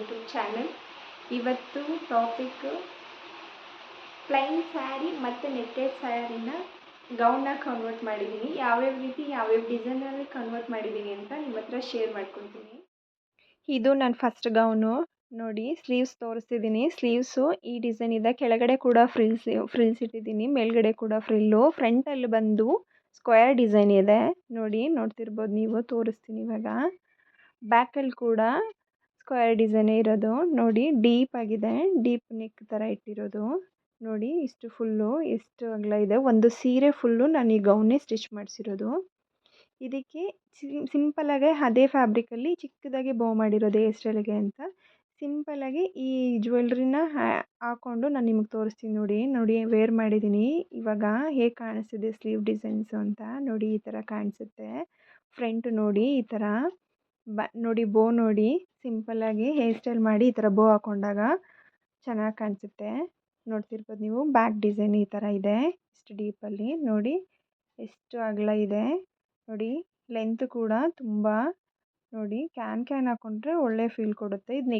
YouTube channel. ಇವತ್ತು topic plain sari ಮತ್ತು netted ಸ್ಯಾರಿನ ಗೌನಾಗಿ convert ಮಾಡಿದ್ದೀನಿ. ಯಾವ್ಯಾವ ರೀತಿ ಯಾವ್ಯಾವ ಡಿಸೈನಲ್ಲಿ ಕನ್ವರ್ಟ್ ಮಾಡಿದ್ದೀನಿ ಅಂತ ನಿಮ್ಮ ಹತ್ರ ಶೇರ್ ಮಾಡ್ಕೊತೀನಿ. ಇದು ನನ್ನ ಫಸ್ಟ್ ಗೌನು ನೋಡಿ. ಸ್ಲೀವ್ಸ್ ತೋರಿಸ್ತಿದ್ದೀನಿ. ಸ್ಲೀವ್ಸು ಈ ಡಿಸೈನ್ ಇದೆ. ಕೆಳಗಡೆ ಕೂಡ ಫ್ರಿಲ್ಸ್ ಇಟ್ಟಿದ್ದೀನಿ, ಮೇಲ್ಗಡೆ ಕೂಡ ಫ್ರಿಲ್ಲು. ಫ್ರಂಟಲ್ಲಿ ಬಂದು ಸ್ಕ್ವೇರ್ ಡಿಸೈನ್ ಇದೆ ನೋಡಿ, ನೋಡ್ತಿರ್ಬೋದು ನೀವು. ತೋರಿಸ್ತೀನಿ ಇವಾಗ. ಬ್ಯಾಕಲ್ಲಿ ಕೂಡ ಸ್ಕ್ವೇರ್ ಡಿಸೈನೇ ಇರೋದು ನೋಡಿ. ಡೀಪ್ ಆಗಿದೆ, ಡೀಪ್ ನೆಕ್ ಥರ ಇಟ್ಟಿರೋದು ನೋಡಿ. ಇಷ್ಟು ಫುಲ್ಲು ಎಷ್ಟು ಅಗಲ ಇದೆ. ಒಂದು ಸೀರೆ ಫುಲ್ಲು ನಾನು ಈ ಗೌನ್ನೇ ಸ್ಟಿಚ್ ಮಾಡಿಸಿರೋದು. ಇದಕ್ಕೆ ಸಿಂಪಲ್ಲಾಗೆ ಅದೇ ಫ್ಯಾಬ್ರಿಕಲ್ಲಿ ಚಿಕ್ಕದಾಗಿ ಬೋ ಮಾಡಿರೋದು ಹೇರ್ ಸ್ಟೈಲಿಗೆ ಅಂತ. ಸಿಂಪಲ್ಲಾಗಿ ಈ ಜ್ಯುವೆಲ್ರಿನ ಹಾಕ್ಕೊಂಡು ನಾನು ನಿಮಗೆ ತೋರಿಸ್ತೀನಿ ನೋಡಿ. ವೇರ್ ಮಾಡಿದ್ದೀನಿ ಇವಾಗ. ಹೇಗೆ ಕಾಣಿಸ್ತಿದೆ ಸ್ಲೀವ್ ಡಿಸೈನ್ಸು ಅಂತ ನೋಡಿ. ಈ ಥರ ಕಾಣಿಸುತ್ತೆ. ಫ್ರಂಟ್ ನೋಡಿ ಈ ಥರ ನೋಡಿ. ಬೋ ನೋಡಿ, ಸಿಂಪಲ್ಲಾಗಿ ಹೇರ್ ಸ್ಟೈಲ್ ಮಾಡಿ ಈ ಥರ ಬೋ ಹಾಕ್ಕೊಂಡಾಗ ಚೆನ್ನಾಗಿ ಕಾಣಿಸುತ್ತೆ. ನೋಡ್ತಿರ್ಬೋದು ನೀವು. ಬ್ಯಾಕ್ ಡಿಸೈನ್ ಈ ಥರ ಇದೆ, ಇಷ್ಟು ಡೀಪಲ್ಲಿ ನೋಡಿ. ಎಷ್ಟು ಅಗಲ ಇದೆ ನೋಡಿ. ಲೆಂತ್ ಕೂಡ ತುಂಬ ನೋಡಿ. ಕ್ಯಾನ್ ಹಾಕ್ಕೊಂಡ್ರೆ ಒಳ್ಳೆ ಫೀಲ್ ಕೊಡುತ್ತೆ. ಇದು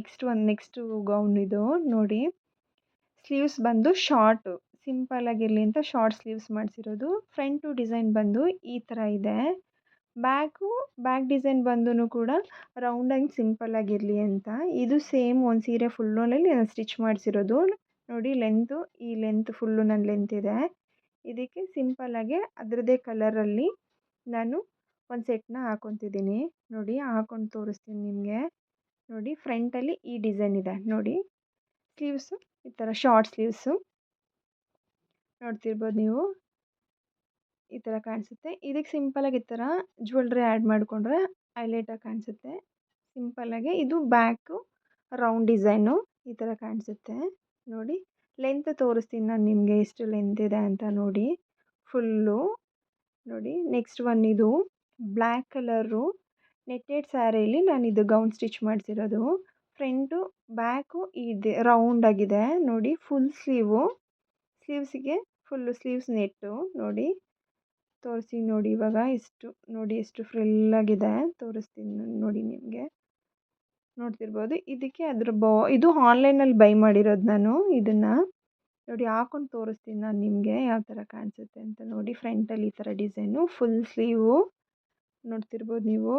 ನೆಕ್ಸ್ಟ್ ಗೌನ್ ಇದು ನೋಡಿ. ಸ್ಲೀವ್ಸ್ ಬಂದು ಶಾರ್ಟು, ಸಿಂಪಲ್ಲಾಗಿರಲಿ ಅಂತ ಶಾರ್ಟ್ ಸ್ಲೀವ್ಸ್ ಮಾಡಿಸಿರೋದು. ಫ್ರಂಟು ಡಿಸೈನ್ ಬಂದು ಈ ಥರ ಇದೆ. ಬ್ಯಾಕ್ ಡಿಸೈನ್ ಬಂದೂ ಕೂಡ ರೌಂಡಾಗಿ ಸಿಂಪಲ್ಲಾಗಿರಲಿ ಅಂತ. ಇದು ಸೇಮ್ ಒಂದು ಸೀರೆ ಫುಲ್ಲಲ್ಲಿ ನಾನು ಸ್ಟಿಚ್ ಮಾಡಿಸಿರೋದು ನೋಡಿ. ಈ ಲೆಂತ್ ಫುಲ್ಲು ನನ್ನ ಲೆಂತ್ ಇದೆ. ಇದಕ್ಕೆ ಸಿಂಪಲ್ಲಾಗಿ ಅದರದ್ದೇ ಕಲರಲ್ಲಿ ನಾನು ಒಂದು ಸೆಟ್ನ ಹಾಕ್ಕೊತಿದ್ದೀನಿ ನೋಡಿ. ಹಾಕ್ಕೊಂಡು ತೋರಿಸ್ತೀನಿ ನಿಮಗೆ ನೋಡಿ. ಫ್ರಂಟಲ್ಲಿ ಈ ಡಿಸೈನ್ ಇದೆ ನೋಡಿ. ಸ್ಲೀವ್ಸು ಈ ಥರ ಶಾರ್ಟ್ ಸ್ಲೀವ್ಸು ನೋಡ್ತಿರ್ಬೋದು ನೀವು. ಈ ಥರ ಕಾಣಿಸುತ್ತೆ. ಇದಕ್ಕೆ ಸಿಂಪಲ್ಲಾಗಿ ಈ ಥರ ಜ್ಯುವೆಲ್ರಿ ಆ್ಯಡ್ ಮಾಡಿಕೊಂಡ್ರೆ ಹೈಲೈಟಾಗಿ ಕಾಣಿಸುತ್ತೆ ಸಿಂಪಲ್ಲಾಗಿ. ಇದು ಬ್ಯಾಕು ರೌಂಡ್ ಡಿಸೈನು ಈ ಥರ ಕಾಣಿಸುತ್ತೆ ನೋಡಿ. ಲೆಂತ್ ತೋರಿಸ್ತೀನಿ ನಾನು ನಿಮಗೆ ಎಷ್ಟು ಲೆಂತ್ ಇದೆ ಅಂತ ನೋಡಿ. ಫುಲ್ಲು ನೋಡಿ. ನೆಕ್ಸ್ಟ್ ಒನ್ ಇದು ಬ್ಲ್ಯಾಕ್ ಕಲರು ನೆಟ್ಟೆಡ್ ಸ್ಯಾರಿಯಲ್ಲಿ ನಾನು ಇದು ಗೌನ್ ಸ್ಟಿಚ್ ಮಾಡಿಸಿರೋದು. ಫ್ರಂಟು ಬ್ಯಾಕು ಇದೆ ರೌಂಡಾಗಿದೆ ನೋಡಿ. ಫುಲ್ ಸ್ಲೀವ್ಸಿಗೆ ಫುಲ್ಲು ಸ್ಲೀವ್ಸ್ ನೆಟ್ಟು ನೋಡಿ. ತೋರಿಸ್ತೀನಿ ನೋಡಿ ಇವಾಗ. ಎಷ್ಟು ಫ್ರಿಲ್ಲಾಗಿದೆ ತೋರಿಸ್ತೀನಿ ನೋಡಿ ನಿಮಗೆ. ನೋಡ್ತಿರ್ಬೋದು. ಇದಕ್ಕೆ ಇದು ಆನ್ಲೈನಲ್ಲಿ ಬೈ ಮಾಡಿರೋದು ನಾನು ಇದನ್ನು ನೋಡಿ. ಹಾಕ್ಕೊಂಡು ತೋರಿಸ್ತೀನಿ ನಾನು ನಿಮಗೆ ಯಾವ ಥರ ಕಾಣಿಸುತ್ತೆ ಅಂತ ನೋಡಿ. ಫ್ರಂಟಲ್ಲಿ ಈ ಥರ ಡಿಸೈನು ಫುಲ್ ಸ್ಲೀವು ನೋಡ್ತಿರ್ಬೋದು ನೀವು.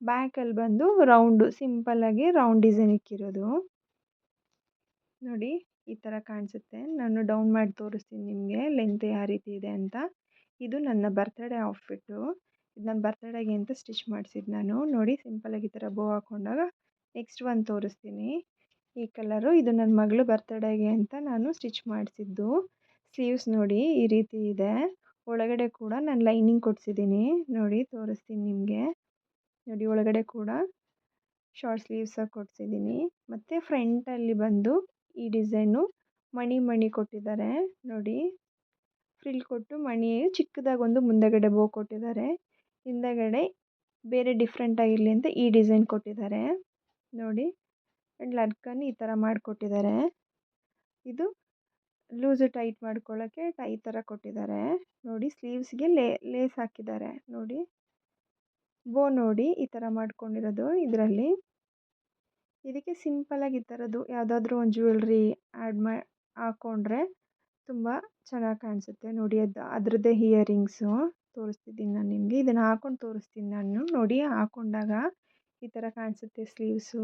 ಬ್ಯಾಕಲ್ಲಿ ಬಂದು ರೌಂಡು, ಸಿಂಪಲ್ಲಾಗಿ ರೌಂಡ್ ಡಿಸೈನ್ ಇಕ್ಕಿರೋದು ನೋಡಿ. ಈ ಥರ ಕಾಣಿಸುತ್ತೆ. ನಾನು ಡೌನ್ ಮಾಡಿ ತೋರಿಸ್ತೀನಿ ನಿಮಗೆ ಲೆಂತ್ ಯಾವ ರೀತಿ ಇದೆ ಅಂತ. ಇದು ನನ್ನ ಬರ್ತ್ಡೇ ಔಟ್ಫಿಟ್ಟು. ಇದು ನನ್ನ ಬರ್ತ್ಡೇಗೆ ಅಂತ ಸ್ಟಿಚ್ ಮಾಡಿಸಿದ್ದು ನಾನು ನೋಡಿ. ಸಿಂಪಲ್ಲಾಗಿ ಈ ಥರ ಬೋ ಹಾಕ್ಕೊಂಡಾಗ ನೆಕ್ಸ್ಟ್ ಒಂದು ತೋರಿಸ್ತೀನಿ. ಈ ಕಲರು ಇದು ನನ್ನ ಮಗಳು ಬರ್ತ್ಡೇಗೆ ಅಂತ ನಾನು ಸ್ಟಿಚ್ ಮಾಡಿಸಿದ್ದು. ಸ್ಲೀವ್ಸ್ ನೋಡಿ ಈ ರೀತಿ ಇದೆ. ಒಳಗಡೆ ಕೂಡ ನಾನು ಲೈನಿಂಗ್ ಕೊಡಿಸಿದ್ದೀನಿ ನೋಡಿ. ತೋರಿಸ್ತೀನಿ ನಿಮಗೆ ನೋಡಿ. ಒಳಗಡೆ ಕೂಡ ಶಾರ್ಟ್ ಸ್ಲೀವ್ಸಾಗಿ ಕೊಡಿಸಿದ್ದೀನಿ. ಮತ್ತು ಫ್ರಂಟಲ್ಲಿ ಬಂದು ಈ ಡಿಸೈನು ಮಣಿ ಕೊಟ್ಟಿದ್ದಾರೆ ನೋಡಿ. ಫ್ರಿಲ್ ಕೊಟ್ಟು ಮಣಿ ಚಿಕ್ಕದಾಗಿ ಒಂದು ಮುಂದೆಗಡೆ ಬೋ ಕೊಟ್ಟಿದ್ದಾರೆ. ಹಿಂದಗಡೆ ಬೇರೆ ಡಿಫ್ರೆಂಟ್ ಆಗಿರಲಿ ಅಂತ ಈ ಡಿಸೈನ್ ಕೊಟ್ಟಿದ್ದಾರೆ ನೋಡಿ. ಲಟ್ಕನ್ ಈ ಥರ ಮಾಡಿಕೊಟ್ಟಿದ್ದಾರೆ. ಇದು ಲೂಸು ಟೈಟ್ ಮಾಡ್ಕೊಳ್ಳೋಕ್ಕೆ ಟೈ ಥರ ಕೊಟ್ಟಿದ್ದಾರೆ ನೋಡಿ. ಸ್ಲೀವ್ಸ್ಗೆ ಲೇಸ್ ಹಾಕಿದ್ದಾರೆ ನೋಡಿ. ಬೋ ನೋಡಿ ಈ ಥರ ಮಾಡ್ಕೊಂಡಿರೋದು ಇದರಲ್ಲಿ. ಇದಕ್ಕೆ ಸಿಂಪಲ್ಲಾಗಿ ಈ ಥರದ್ದು ಯಾವುದಾದ್ರೂ ಒಂದು ಜ್ಯುವೆಲ್ರಿ ಹಾಕ್ಕೊಂಡ್ರೆ ತುಂಬ ಚೆನ್ನಾಗಿ ಕಾಣಿಸುತ್ತೆ ನೋಡಿ. ಅದರದ್ದೇ ಇಯರಿಂಗ್ಸು ತೋರಿಸ್ತಿದ್ದೀನಿ ನಾನು ನಿಮಗೆ. ಇದನ್ನು ಹಾಕ್ಕೊಂಡು ತೋರಿಸ್ತೀನಿ ನಾನು ನೋಡಿ. ಹಾಕ್ಕೊಂಡಾಗ ಈ ಥರ ಕಾಣಿಸುತ್ತೆ ಸ್ಲೀವ್ಸು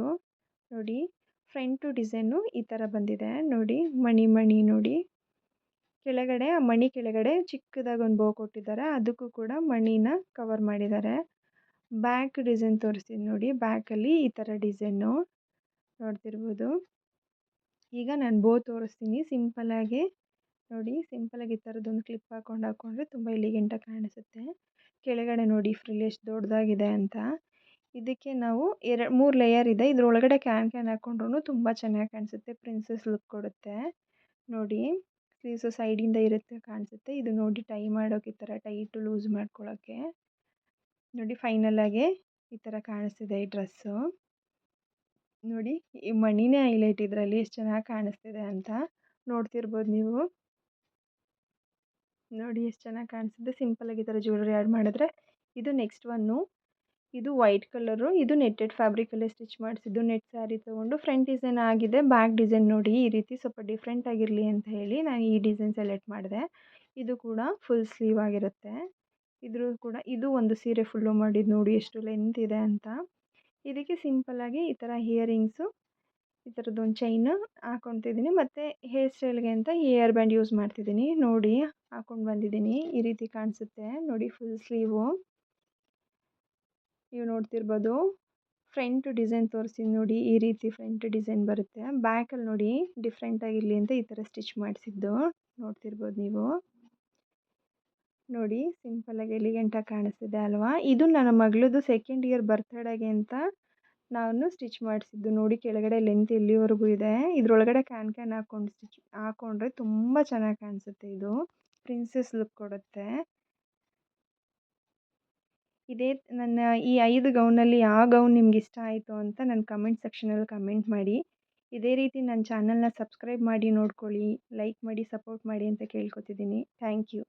ನೋಡಿ. ಫ್ರಂಟು ಡಿಸೈನು ಈ ಥರ ಬಂದಿದೆ ನೋಡಿ. ಮಣಿ ನೋಡಿ. ಕೆಳಗಡೆ ಆ ಮಣಿ ಕೆಳಗಡೆ ಚಿಕ್ಕದಾಗಿ ಒಂದು ಬೋ ಕೊಟ್ಟಿದ್ದಾರೆ. ಅದಕ್ಕೂ ಕೂಡ ಮಣಿನ ಕವರ್ ಮಾಡಿದ್ದಾರೆ. ಬ್ಯಾಕ್ ಡಿಸೈನ್ ತೋರಿಸ್ತೀನಿ ನೋಡಿ. ಬ್ಯಾಕಲ್ಲಿ ಈ ಥರ ಡಿಸೈನು ನೋಡ್ತಿರ್ಬೋದು. ಈಗ ನಾನು ಬೋ ತೋರಿಸ್ತೀನಿ ಸಿಂಪಲ್ಲಾಗಿ ನೋಡಿ. ಸಿಂಪಲ್ಲಾಗಿ ಈ ಥರದ್ದೊಂದು ಕ್ಲಿಪ್ ಹಾಕ್ಕೊಂಡ್ರೆ ತುಂಬ ಎಲಿಗೆಂಟಾಗಿ ಕಾಣಿಸುತ್ತೆ. ಕೆಳಗಡೆ ನೋಡಿ ಫ್ರಿಲ್ ಎಷ್ಟು ದೊಡ್ಡದಾಗಿದೆ ಅಂತ. ಇದಕ್ಕೆ ನಾವು 3 ಲೇಯರ್ ಇದೆ. ಇದರೊಳಗಡೆ ಕ್ಯಾನ್ ಹಾಕ್ಕೊಂಡ್ರೂ ತುಂಬ ಚೆನ್ನಾಗಿ ಕಾಣಿಸುತ್ತೆ. ಪ್ರಿನ್ಸಸ್ ಲುಕ್ ಕೊಡುತ್ತೆ ನೋಡಿ. ಸ್ಲೀವ್ಸು ಸೈಡಿಂದ ಇರುತ್ತೆ ಕಾಣಿಸುತ್ತೆ. ಇದು ನೋಡಿ ಟೈ ಮಾಡೋಕೆ ಈ ಥರ ಟೈಟು ಲೂಸ್ ಮಾಡ್ಕೊಳ್ಳೋಕ್ಕೆ ನೋಡಿ. ಫೈನಲ್ಲಾಗಿ ಈ ಥರ ಕಾಣಿಸ್ತಿದೆ ಈ ಡ್ರೆಸ್ಸು ನೋಡಿ. ಈ ಮಣಿನೇ ಹೈಲೈಟ್ ಇದರಲ್ಲಿ, ಎಷ್ಟು ಚೆನ್ನಾಗಿ ಕಾಣಿಸ್ತಿದೆ ಅಂತ ನೋಡ್ತಿರ್ಬೋದು ನೀವು ನೋಡಿ. ಎಷ್ಟು ಚೆನ್ನಾಗಿ ಕಾಣಿಸ್ತಿದೆ. ಸಿಂಪಲ್ಲಾಗಿ ಈ ಥರ ಜ್ಯುವೆಲ್ರಿ ಆ್ಯಡ್ ಮಾಡಿದ್ರೆ. ಇದು ನೆಕ್ಸ್ಟ್ ಒನ್ನು ಇದು ವೈಟ್ ಕಲರು. ಇದು ನೆಟ್ಟೆಡ್ ಫ್ಯಾಬ್ರಿಕಲ್ಲೇ ಸ್ಟಿಚ್ ಮಾಡಿಸಿದ್ದು. ನೆಟ್ ಸ್ಯಾರಿ ತೊಗೊಂಡು ಫ್ರಂಟ್ ಡಿಸೈನ್ ಆಗಿದೆ. ಬ್ಯಾಕ್ ಡಿಸೈನ್ ನೋಡಿ ಈ ರೀತಿ ಸ್ವಲ್ಪ ಡಿಫ್ರೆಂಟ್ ಆಗಿರಲಿ ಅಂತ ಹೇಳಿ ನಾನು ಈ ಡಿಸೈನ್ ಸೆಲೆಕ್ಟ್ ಮಾಡಿದೆ. ಇದು ಕೂಡ ಫುಲ್ ಸ್ಲೀವ್ ಆಗಿರುತ್ತೆ. ಇದ್ರೂ ಕೂಡ ಇದು ಒಂದು ಸೀರೆ ಫುಲ್ಲು ಮಾಡಿದ್ದು ನೋಡಿ ಎಷ್ಟು ಲೆಂತ್ ಇದೆ ಅಂತ. ಇದಕ್ಕೆ ಸಿಂಪಲ್ಲಾಗಿ ಈ ಥರ ಇಯರಿಂಗ್ಸು, ಈ ಥರದ್ದೊಂದು ಚೈನು ಹಾಕ್ಕೊತಿದ್ದೀನಿ. ಮತ್ತು ಹೇರ್ ಸ್ಟೈಲ್ಗೆ ಅಂತ ಇಯರ್ ಬ್ಯಾಂಡ್ ಯೂಸ್ ಮಾಡ್ತಿದ್ದೀನಿ. ನೋಡಿ ಹಾಕ್ಕೊಂಡು ಬಂದಿದ್ದೀನಿ. ಈ ರೀತಿ ಕಾಣಿಸುತ್ತೆ ನೋಡಿ ಫುಲ್ ಸ್ಲೀವು. ನೀವು ನೋಡ್ತಿರ್ಬೋದು. ಫ್ರಂಟ್ ಡಿಸೈನ್ ತೋರಿಸ್ತೀನಿ ನೋಡಿ. ಈ ರೀತಿ ಫ್ರಂಟ್ ಡಿಸೈನ್ ಬರುತ್ತೆ. ಬ್ಯಾಕಲ್ಲಿ ನೋಡಿ ಡಿಫ್ರೆಂಟ್ ಆಗಿರಲಿ ಅಂತ ಈ ಥರ ಸ್ಟಿಚ್ ಮಾಡಿಸಿದ್ದು ನೋಡ್ತಿರ್ಬೋದು ನೀವು. ನೋಡಿ ಸಿಂಪಲ್ಲಾಗಿ ಎಲಿಗೆಂಟಾಗಿ ಕಾಣಿಸ್ತಿದೆ ಅಲ್ವಾ. ಇದು ನನ್ನ ಮಗಳದ್ದು ಸೆಕೆಂಡ್ ಇಯರ್ ಬರ್ತ್ಡೇಗೆ ಅಂತ ನಾನು ಸ್ಟಿಚ್ ಮಾಡಿಸಿದ್ದು. ನೋಡಿ ಕೆಳಗಡೆ ಲೆಂತ್ ಎಲ್ಲಿವರೆಗೂ ಇದೆ. ಇದರೊಳಗಡೆ ಕ್ಯಾನ್ ಹಾಕ್ಕೊಂಡ್ರೆ ತುಂಬ ಚೆನ್ನಾಗಿ ಕಾಣಿಸುತ್ತೆ. ಇದು ಪ್ರಿನ್ಸೆಸ್ ಲುಕ್ ಕೊಡುತ್ತೆ. ಇದೇ ನನ್ನ ಈ 5 ಗೌನಲ್ಲಿ ಯಾವ ಗೌನ್ ನಿಮ್ಗೆ ಇಷ್ಟ ಆಯಿತು ಅಂತ ನನ್ನ ಕಮೆಂಟ್ ಸೆಕ್ಷನಲ್ಲಿ ಕಮೆಂಟ್ ಮಾಡಿ. ಇದೇ ರೀತಿ ನನ್ನ ಚಾನಲ್ನ ಸಬ್ಸ್ಕ್ರೈಬ್ ಮಾಡಿ ನೋಡ್ಕೊಳ್ಳಿ, ಲೈಕ್ ಮಾಡಿ, ಸಪೋರ್ಟ್ ಮಾಡಿ ಅಂತ ಕೇಳ್ಕೊತಿದ್ದೀನಿ. Thank you.